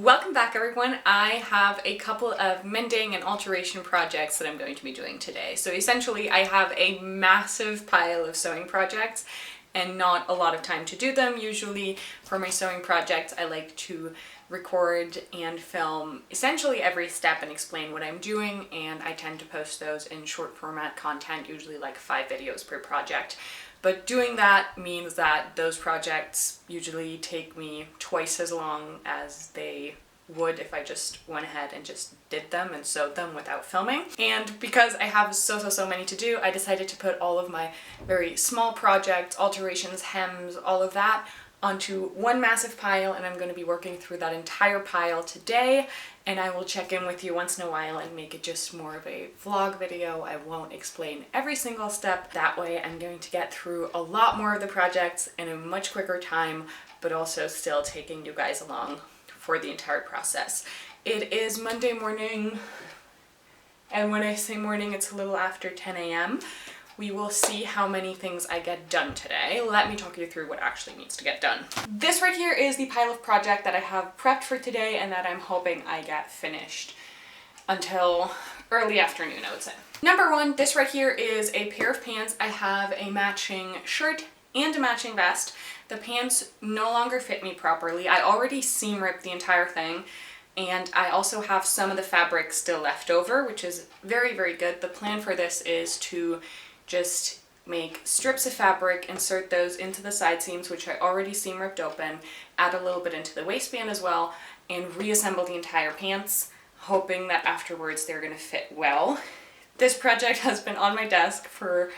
Welcome back everyone. I have a couple of mending and alteration projects that I'm going to be doing today. So essentially I have a massive pile of sewing projects and not a lot of time to do them. Usually for my sewing projects I like to record and film essentially every step and explain what I'm doing, and I tend to post those in short format content, usually like 5 videos per project. But doing that means that those projects usually take me twice as long as they would if I just went ahead and just did them and sewed them without filming. And because I have so many to do, I decided to put all of my very small projects, alterations, hems, all of that onto one massive pile, and I'm going to be working through that entire pile today, and I will check in with you once in a while and make it just more of a vlog video. I won't explain every single step. That way I'm going to get through a lot more of the projects in a much quicker time, but also still taking you guys along for the entire process. It is Monday morning, and when I say morning, it's a little after 10 a.m. We will see how many things I get done today. Let me talk you through what actually needs to get done. This right here is the pile of project that I have prepped for today and that I'm hoping I get finished until early afternoon, I would say. Number one, this right here is a pair of pants. I have a matching shirt and a matching vest. The pants no longer fit me properly. I already seam ripped the entire thing, and I also have some of the fabric still left over, which is very good. The plan for this is to just make strips of fabric, insert those into the side seams, which I already seam ripped open, add a little bit into the waistband as well, and reassemble the entire pants, hoping that afterwards they're going to fit well. This project has been on my desk for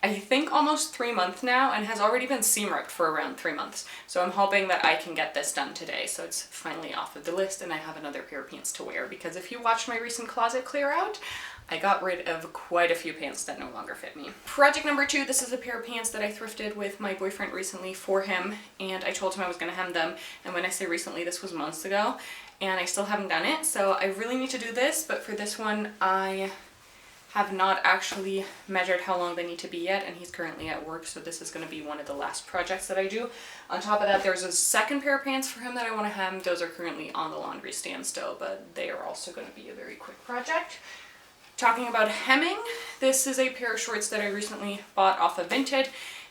I think almost 3 months now, and has already been seam ripped for around 3 months. So I'm hoping that I can get this done today, so it's finally off of the list and I have another pair of pants to wear, because if you watched my recent closet clear out, I got rid of quite a few pants that no longer fit me. Project number 2, this is a pair of pants that I thrifted with my boyfriend recently for him, and I told him I was going to hem them, and when I say recently, this was months ago, and I still haven't done it, so I really need to do this. But for this one, I have not actually measured how long they need to be yet, and he's currently at work, so this is going to be one of the last projects that I do. On top of that, there's a second pair of pants for him that I want to hem. Those are currently on the laundry stand still, but they are also going to be a very quick project. Talking about hemming, this is a pair of shorts that I recently bought off of Vinted.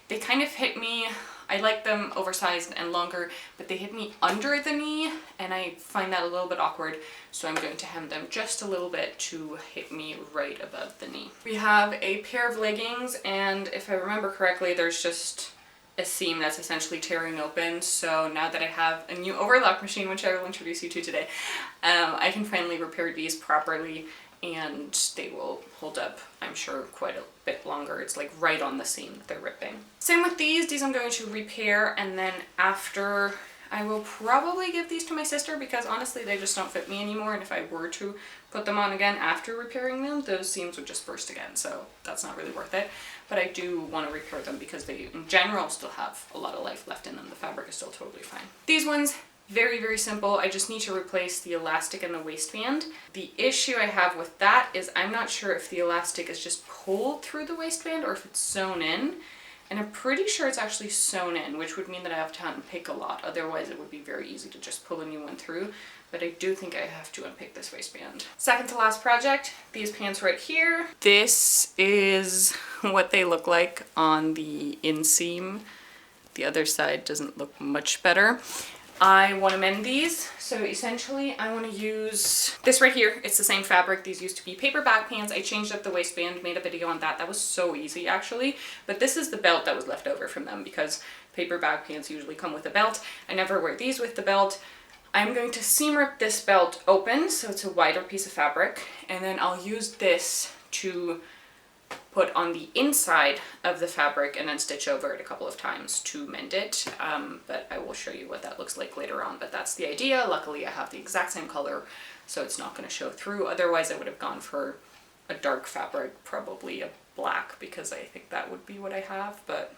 They kind of hit me, I like them oversized and longer, but they hit me under the knee, and I find that a little bit awkward, so I'm going to hem them just a little bit to hit me right above the knee. We have a pair of leggings, and if I remember correctly, there's just a seam that's essentially tearing open, so now that I have a new overlock machine, which I will introduce you to today, I can finally repair these properly, and they will hold up, I'm sure, quite a bit longer. It's like right on the seam that they're ripping. Same with these I'm going to repair, and then after I will probably give these to my sister, because honestly they just don't fit me anymore, and if I were to put them on again after repairing them, those seams would just burst again, so that's not really worth it. But I do want to repair them because they in general still have a lot of life left in them. The fabric is still totally fine. These ones, very simple. I just need to replace the elastic in the waistband. The issue I have with that is I'm not sure if the elastic is just pulled through the waistband or if it's sewn in. And I'm pretty sure it's actually sewn in, which would mean that I have to unpick a lot. Otherwise it would be very easy to just pull a new one through. But I do think I have to unpick this waistband. Second to last project, these pants right here. This is what they look like on the inseam. The other side doesn't look much better. I want to mend these, so essentially I want to use this right here. It's the same fabric. These used to be paper back pants. I changed up the waistband, made a video on that. That was so easy actually, but this is the belt that was left over from them, because paper bag pants usually come with a belt. I never wear these with the belt. I'm going to seam rip this belt open so it's a wider piece of fabric, and then I'll use this to put on the inside of the fabric and then stitch over it a couple of times to mend it, but I will show you what that looks like later on. But that's the idea. Luckily I have the exact same color, so it's not going to show through. Otherwise I would have gone for a dark fabric, probably a black, because I think that would be what I have, but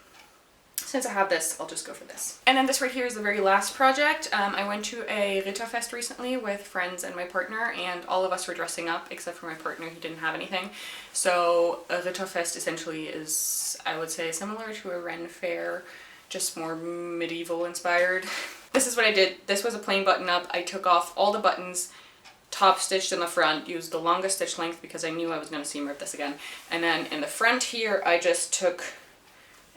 since I have this, I'll just go for this. And then this right here is the very last project. I went to a Ritterfest recently with friends and my partner, and all of us were dressing up except for my partner. He didn't have anything. So a Ritterfest essentially is, I would say, similar to a Ren fair, just more medieval inspired. this is what I did. This was a plain button up. I took off all the buttons, top stitched in the front, used the longest stitch length because I knew I was going to seam rip this again. And then in the front here, I just took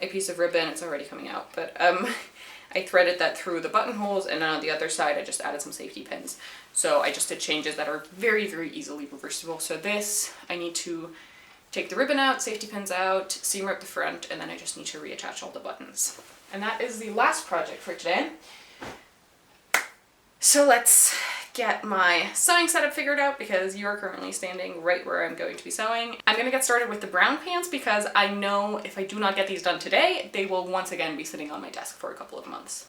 a piece of ribbon. It's already coming out, but I threaded that through the buttonholes, and then on the other side I just added some safety pins. So I just did changes that are very, very easily reversible. So this, I need to take the ribbon out, safety pins out, seam rip the front, and then I just need to reattach all the buttons. And that is the last project for today. So let's get my sewing setup figured out because you are currently standing right where I'm going to be sewing. I'm gonna get started with the brown pants because I know if I do not get these done today, they will once again be sitting on my desk for a couple of months.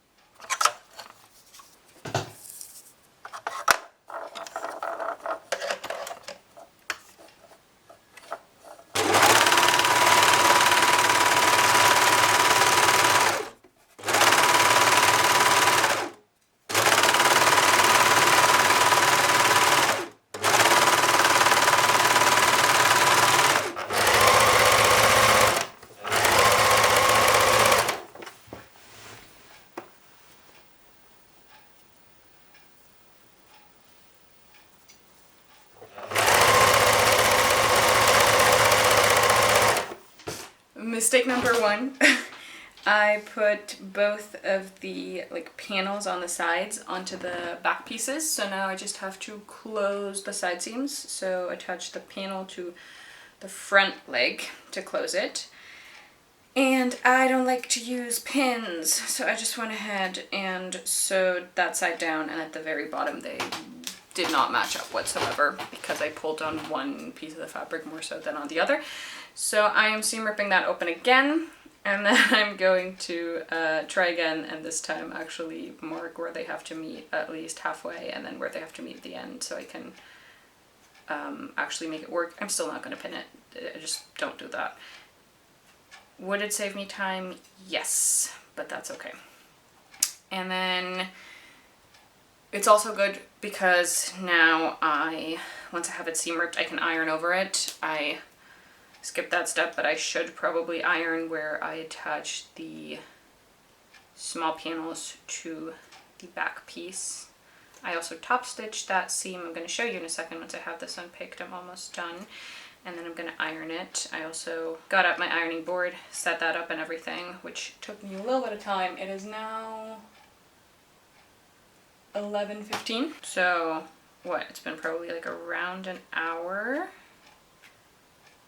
Mistake number one, I put both of the panels on the sides onto the back pieces. So now I just have to close the side seams. So attach the panel to the front leg to close it. And I don't like to use pins, so I just went ahead and sewed that side down, and at the very bottom they did not match up whatsoever because I pulled on one piece of the fabric more so than on the other. So I am seam ripping that open again, and then I'm going to try again, and this time actually mark where they have to meet at least halfway and then where they have to meet at the end so I can actually make it work. I'm still not going to pin it. I just don't do that. Would it save me time? Yes, but that's okay. And then it's also good because now once I have it seam ripped, I can iron over it. I skipped that step, but I should probably iron where I attach the small panels to the back piece. I also top stitched that seam. I'm going to show you in a second once I have this unpicked. I'm almost done. And then I'm going to iron it. I also got out my ironing board, set that up and everything, which took me a little bit of time. It is now 11:15. So what? It's been probably around an hour.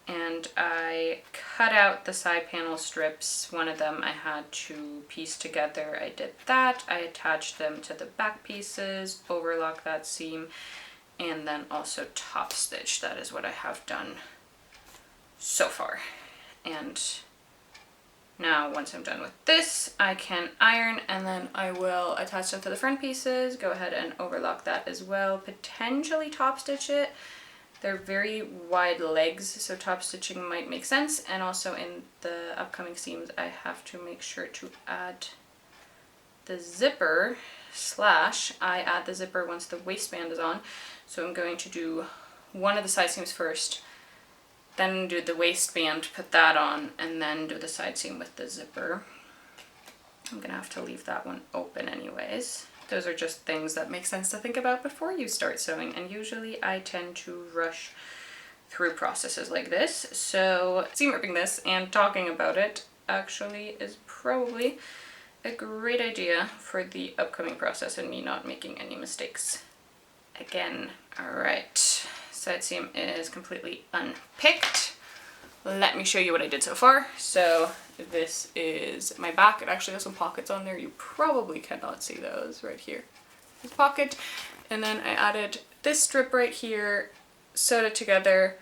And I cut out the side panel strips. One of them I had to piece together. I did that. I attached them to the back pieces, overlock that seam, and then also top stitch. That is what I have done so far. And now once I'm done with this, I can iron, and then I will attach them to the front pieces, go ahead and overlock that as well, potentially top stitch it. They're very wide legs, so top stitching might make sense. And also in the upcoming seams, I have to make sure to add the zipper / I add the zipper once the waistband is on. So I'm going to do one of the side seams first, then do the waistband, put that on, and then do the side seam with the zipper. I'm gonna have to leave that one open anyways. Those are just things that make sense to think about before you start sewing, and usually I tend to rush through processes like this. So seam ripping this and talking about it actually is probably a great idea for the upcoming process and me not making any mistakes again. All right, side seam is completely unpicked. Let me show you what I did so far. So this is my back. It actually has some pockets on there. You probably cannot see those right here. This pocket. And then I added this strip right here, sewed it together.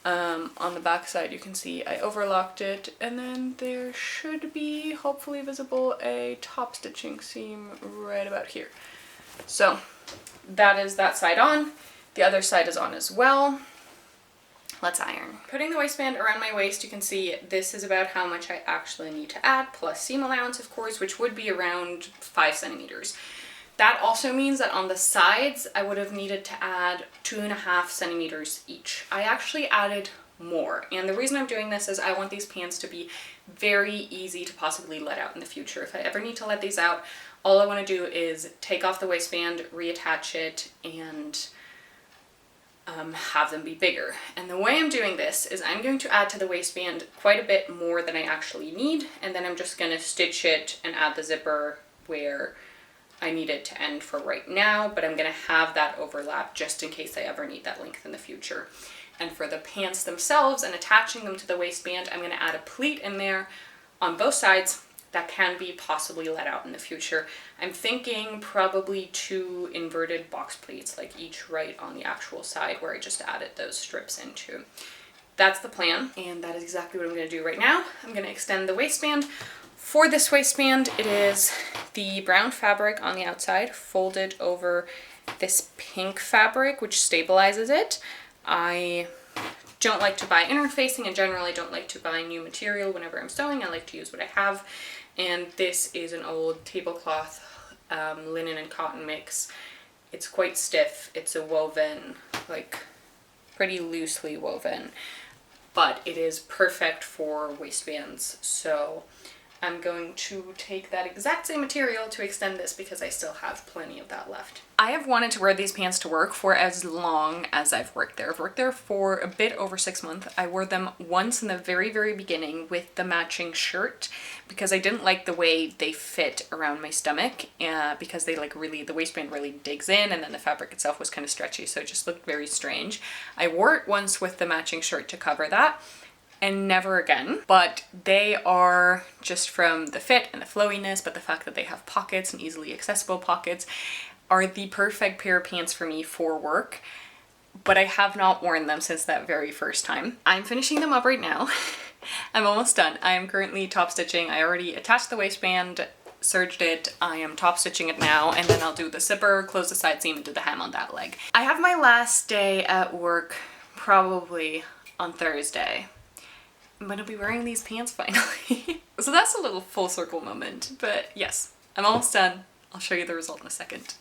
On the back side you can see I overlocked it, and then there should be, hopefully visible, a top stitching seam right about here. So that is that side on. The other side is on as well. Let's iron. Putting the waistband around my waist, you can see this is about how much I actually need to add, plus seam allowance, of course, which would be around 5 centimeters. That also means that on the sides, I would have needed to add 2.5 centimeters each. I actually added more, and the reason I'm doing this is I want these pants to be very easy to possibly let out in the future. If I ever need to let these out, all I want to do is take off the waistband, reattach it, and have them be bigger. And the way I'm doing this is I'm going to add to the waistband quite a bit more than I actually need, and then I'm just going to stitch it and add the zipper where I need it to end for right now, but I'm going to have that overlap just in case I ever need that length in the future. And for the pants themselves and attaching them to the waistband, I'm going to add a pleat in there on both sides that can be possibly let out in the future. I'm thinking probably 2 inverted box pleats, like each right on the actual side where I just added those strips into. That's the plan, and that is exactly what I'm going to do right now. I'm going to extend the waistband. For this waistband, it is the brown fabric on the outside folded over this pink fabric, which stabilizes it. I don't like to buy interfacing, and generally don't like to buy new material whenever I'm sewing. I like to use what I have, and this is an old tablecloth linen and cotton mix. It's quite stiff. It's a woven, like pretty loosely woven, but it is perfect for waistbands. So I'm going to take that exact same material to extend this because I still have plenty of that left. I have wanted to wear these pants to work for as long as I've worked there. I've worked there for a bit over 6 months. I wore them once in the very, very beginning with the matching shirt because I didn't like the way they fit around my stomach because they like really, the waistband really digs in, and then the fabric itself was kind of stretchy, so it just looked very strange. I wore it once with the matching shirt to cover that, and never again. But they are, just from the fit and the flowiness, but the fact that they have pockets and easily accessible pockets, are the perfect pair of pants for me for work. But I have not worn them since that very first time. I'm finishing them up right now. I'm almost done. I am currently top stitching. I already attached the waistband, serged it. I am top stitching it now, and then I'll do the zipper, close the side seam, and do the hem on that leg. I have my last day at work probably on Thursday. I'm gonna be wearing these pants finally. So that's a little full circle moment, but yes, I'm almost done. I'll show you the result in a second.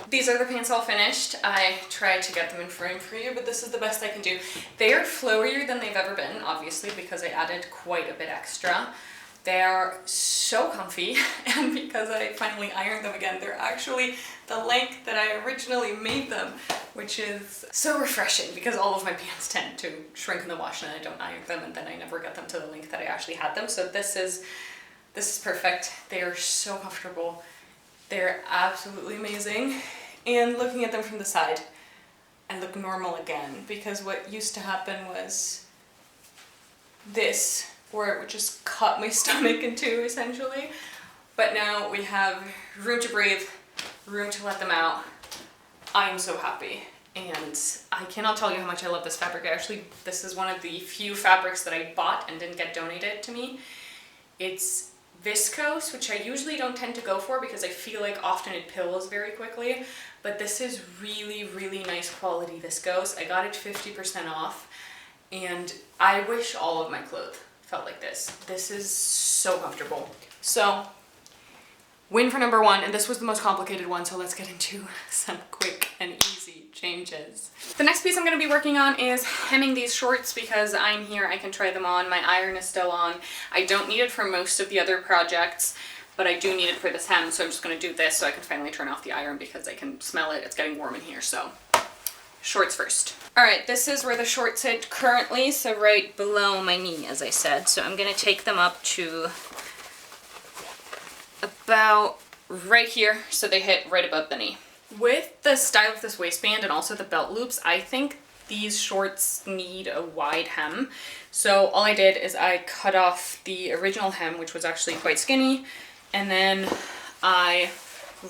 These are the pants all finished. I tried to get them in frame for you, but this is the best I can do. They are flowier than they've ever been, obviously, because I added quite a bit extra. They are so comfy, and because I finally ironed them again, they're actually the length that I originally made them, which is so refreshing because all of my pants tend to shrink in the wash and I don't iron them, and then I never get them to the length that I actually had them. So this is perfect. They are so comfortable. They're absolutely amazing. And looking at them from the side, I look normal again, because what used to happen was this, where it would just cut my stomach in two, essentially. But now we have room to breathe, room to let them out. I am so happy. And I cannot tell you how much I love this fabric. This is one of the few fabrics that I bought and didn't get donated to me. It's viscose, which I usually don't tend to go for because I feel like often it pills very quickly. But this is really, really nice quality viscose. I got it 50% off. And I wish all of my clothes felt like this. This is so comfortable. So, win for number one, and this was the most complicated one, so let's get into some quick and easy changes. The next piece I'm going to be working on is hemming these shorts because I'm here, I can try them on, my iron is still on. I don't need it for most of the other projects, but I do need it for this hem, so I'm just going to do this so I can finally turn off the iron because I can smell it. It's getting warm in here, so shorts first. Alright, this is where the shorts sit currently, so right below my knee, as I said. So I'm going to take them up to about right here, so they hit right above the knee. With the style of this waistband and also the belt loops, I think these shorts need a wide hem. So all I did is I cut off the original hem, which was actually quite skinny, and then I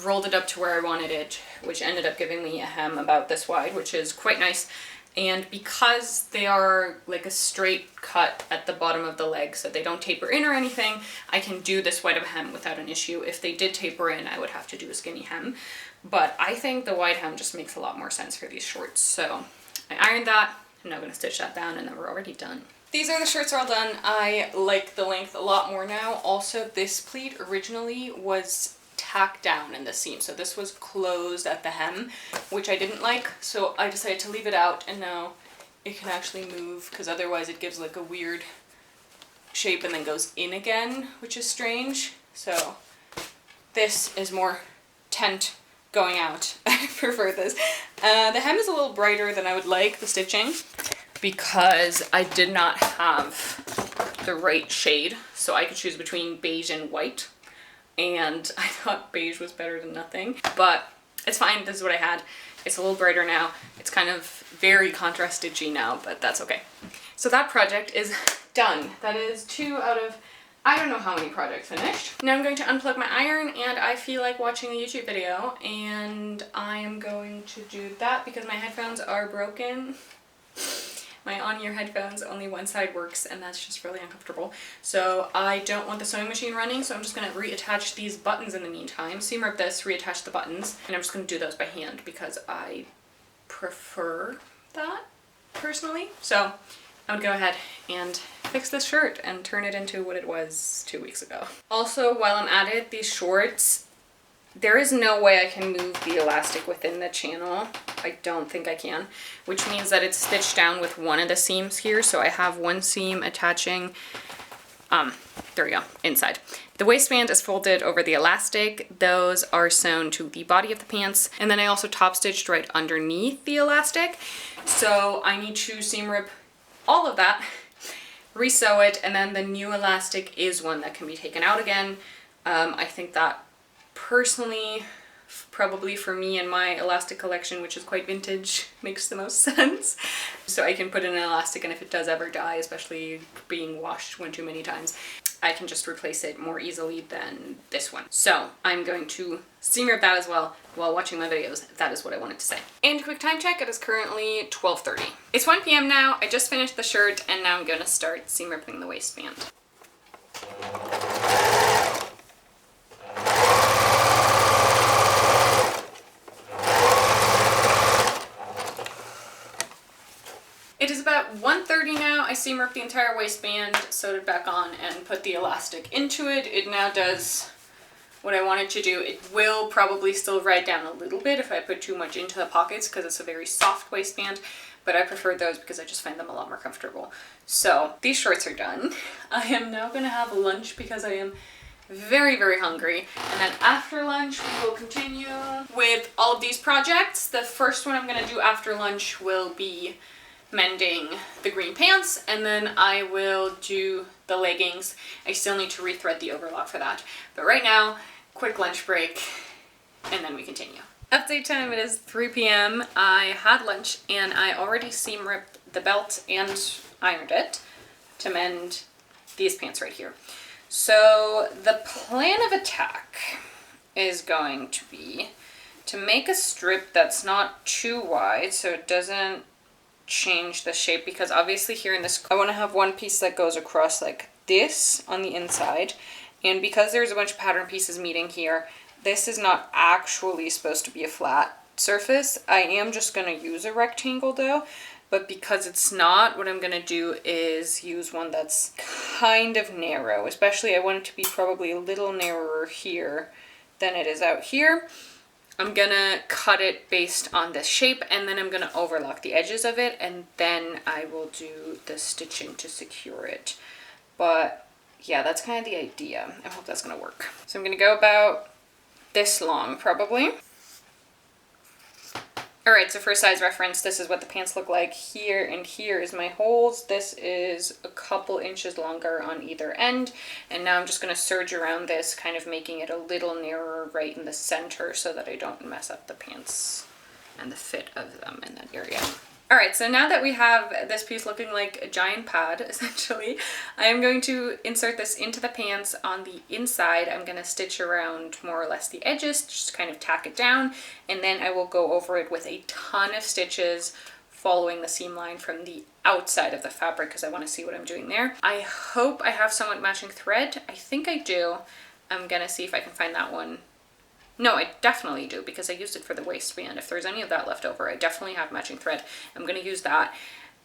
rolled it up to where I wanted it, which ended up giving me a hem about this wide, which is quite nice. And because they are like a straight cut at the bottom of the leg, so they don't taper in or anything, I can do this wide of a hem without an issue. If they did taper in, I would have to do a skinny hem. But I think the wide hem just makes a lot more sense for these shorts. So I ironed that. I'm now going to stitch that down, and then we're already done. These are the shirts are all done. I like the length a lot more now. Also, this pleat originally was tacked down in the seam, so this was closed at the hem, which I didn't like, so I decided to leave it out, and now it can actually move because otherwise it gives like a weird shape and then goes in again, which is strange. So this is more tent going out. I prefer this. The hem is a little brighter than I would like, the stitching, because I did not have the right shade. So I could choose between beige and white. And I thought beige was better than nothing, but it's fine. This is what I had. It's a little brighter now. It's kind of very contrast stitchy now, but that's okay. So that project is done. That is 2 out of I don't know how many projects finished. Now I'm going to unplug my iron and I feel like watching a YouTube video, and I am going to do that because my headphones are broken. My on-ear headphones, only one side works, and that's just really uncomfortable. So I don't want the sewing machine running, so I'm just going to reattach these buttons in the meantime. Seam rip this, reattach the buttons, and I'm just going to do those by hand because I prefer that personally. So I would go ahead and fix this shirt and turn it into what it was 2 weeks ago. Also, while I'm at it, these shorts, there is no way I can move the elastic within the channel. I don't think I can, which means that it's stitched down with one of the seams here. So I have one seam attaching, there we go, inside. The waistband is folded over the elastic. Those are sewn to the body of the pants. And then I also top stitched right underneath the elastic. So I need to seam rip all of that, resew it, and then the new elastic is one that can be taken out again. I think that personally, probably for me and my elastic collection, which is quite vintage, makes the most sense. So I can put in an elastic, and if it does ever die, especially being washed one too many times, I can just replace it more easily than this one. So I'm going to seam rip that as well while watching my videos. That is what I wanted to say. And quick time check, it is currently 12:30. It's 1 p.m. now, I just finished the shirt, and now I'm gonna start seam ripping the waistband. It is about 1:30 now. I seam ripped the entire waistband, sewed it back on, and put the elastic into it. It now does what I wanted to do. It will probably still ride down a little bit if I put too much into the pockets because it's a very soft waistband, but I prefer those because I just find them a lot more comfortable. So these shorts are done. I am now gonna have lunch because I am very, very hungry. And then after lunch, we will continue with all of these projects. The first one I'm gonna do after lunch will be mending the green pants, and then I will do the leggings. I still need to rethread the overlock for that. But right now, quick lunch break, and then we continue. Update time, it is 3 p.m. I had lunch, and I already seam ripped the belt and ironed it to mend these pants right here. So the plan of attack is going to be to make a strip that's not too wide so it doesn't change the shape, because obviously here in this I want to have one piece that goes across like this on the inside, and because there's a bunch of pattern pieces meeting here, this is not actually supposed to be a flat surface. I am just going to use a rectangle though, but because it's not, what I'm going to do is use one that's kind of narrow. Especially I want it to be probably a little narrower here than it is out here. I'm gonna cut it based on the shape, and then I'm gonna overlock the edges of it, and then I will do the stitching to secure it. But yeah, that's kind of the idea. I hope that's gonna work. So I'm gonna go about this long probably. Alright, so for size reference, this is what the pants look like. Here and here is my holes. This is a couple inches longer on either end. And now I'm just going to serge around this, kind of making it a little narrower right in the center so that I don't mess up the pants and the fit of them in that area. Alright, so now that we have this piece looking like a giant pad, essentially, I am going to insert this into the pants on the inside. I'm going to stitch around more or less the edges, just kind of tack it down, and then I will go over it with a ton of stitches following the seam line from the outside of the fabric because I want to see what I'm doing there. I hope I have somewhat matching thread. I think I do. I'm going to see if I can find that one. No, I definitely do because I used it for the waistband. If there's any of that left over, I definitely have matching thread. I'm going to use that,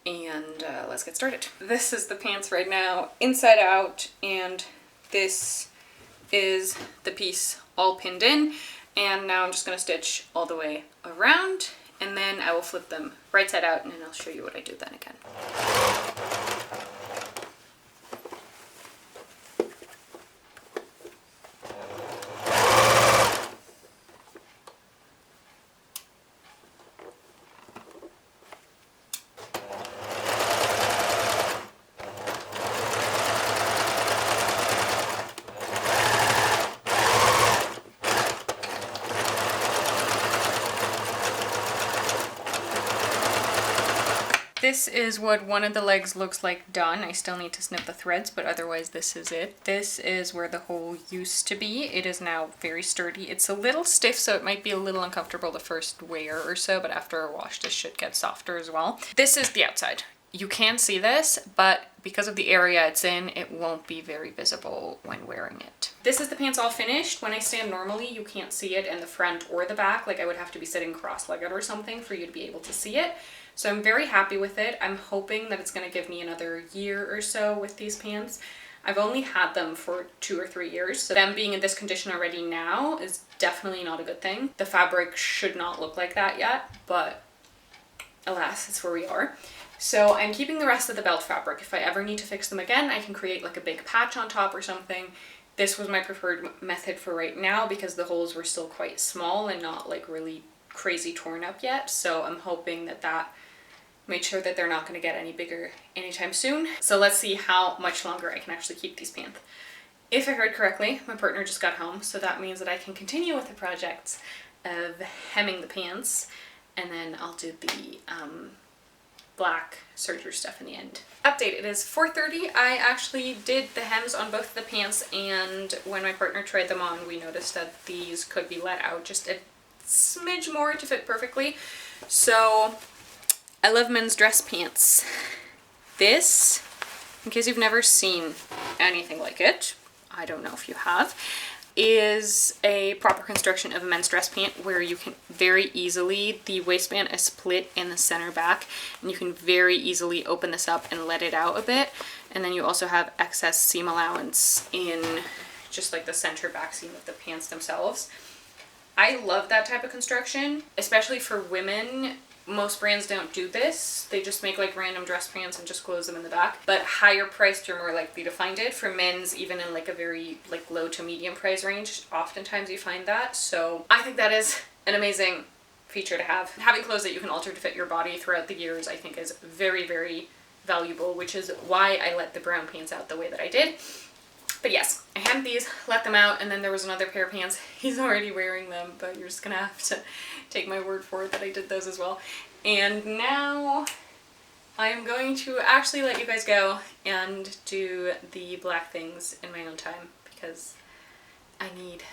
and let's get started. This is the pants right now, inside out, and this is the piece all pinned in. And now I'm just going to stitch all the way around, and then I will flip them right side out, and then I'll show you what I do then again. This is what one of the legs looks like done. I still need to snip the threads, but otherwise this is it. This is where the hole used to be. It is now very sturdy. It's a little stiff, so it might be a little uncomfortable the first wear or so, but after a wash this should get softer as well. This is the outside. You can see this, but because of the area it's in, it won't be very visible when wearing it. This is the pants all finished. When I stand normally, you can't see it in the front or the back. Like I would have to be sitting cross-legged or something for you to be able to see it. So I'm very happy with it. I'm hoping that it's going to give me another year or so with these pants. I've only had them for 2 or 3 years, so them being in this condition already now is definitely not a good thing. The fabric should not look like that yet, but alas, it's where we are. So I'm keeping the rest of the belt fabric. If I ever need to fix them again, I can create like a big patch on top or something. This was my preferred method for right now because the holes were still quite small and not like really crazy torn up yet. So I'm hoping that that made sure that they're not going to get any bigger anytime soon. So let's see how much longer I can actually keep these pants. If I heard correctly, my partner just got home, so that means that I can continue with the projects of hemming the pants, and then I'll do the black serger stuff in the end. Update, it is 4:30. I actually did the hems on both of the pants, and when my partner tried them on, we noticed that these could be let out just a smidge more to fit perfectly. So I love men's dress pants. This, in case you've never seen anything like it, I don't know if you have, is a proper construction of a men's dress pant where you can very easily, the waistband is split in the center back, and you can very easily open this up and let it out a bit. And then you also have excess seam allowance in just like the center back seam of the pants themselves. I love that type of construction, especially for women. Most brands don't do this. They just make like random dress pants and just close them in the back. But higher priced, you're more likely to find it. For men's, even in like a very like low to medium price range, oftentimes you find that. So I think that is an amazing feature to have. Having clothes that you can alter to fit your body throughout the years, I think is very, very valuable, which is why I let the brown pants out the way that I did. But yes, I hemmed these, let them out, and then there was another pair of pants. He's already wearing them, but you're just gonna have to take my word for it that I did those as well. And now I am going to actually let you guys go and do the black things in my own time because I need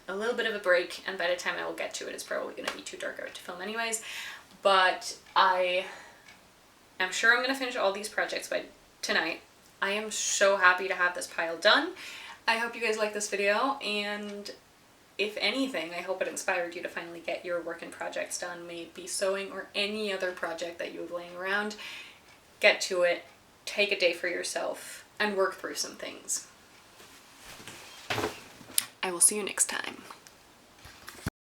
a little bit of a break, and by the time I will get to it, it's probably gonna be too dark out to film anyways. But I am sure I'm gonna finish all these projects by tonight. I am so happy to have this pile done. I hope you guys like this video, and if anything, I hope it inspired you to finally get your work and projects done, may it be sewing or any other project that you have laying around. Get to it, take a day for yourself, and work through some things. I will see you next time.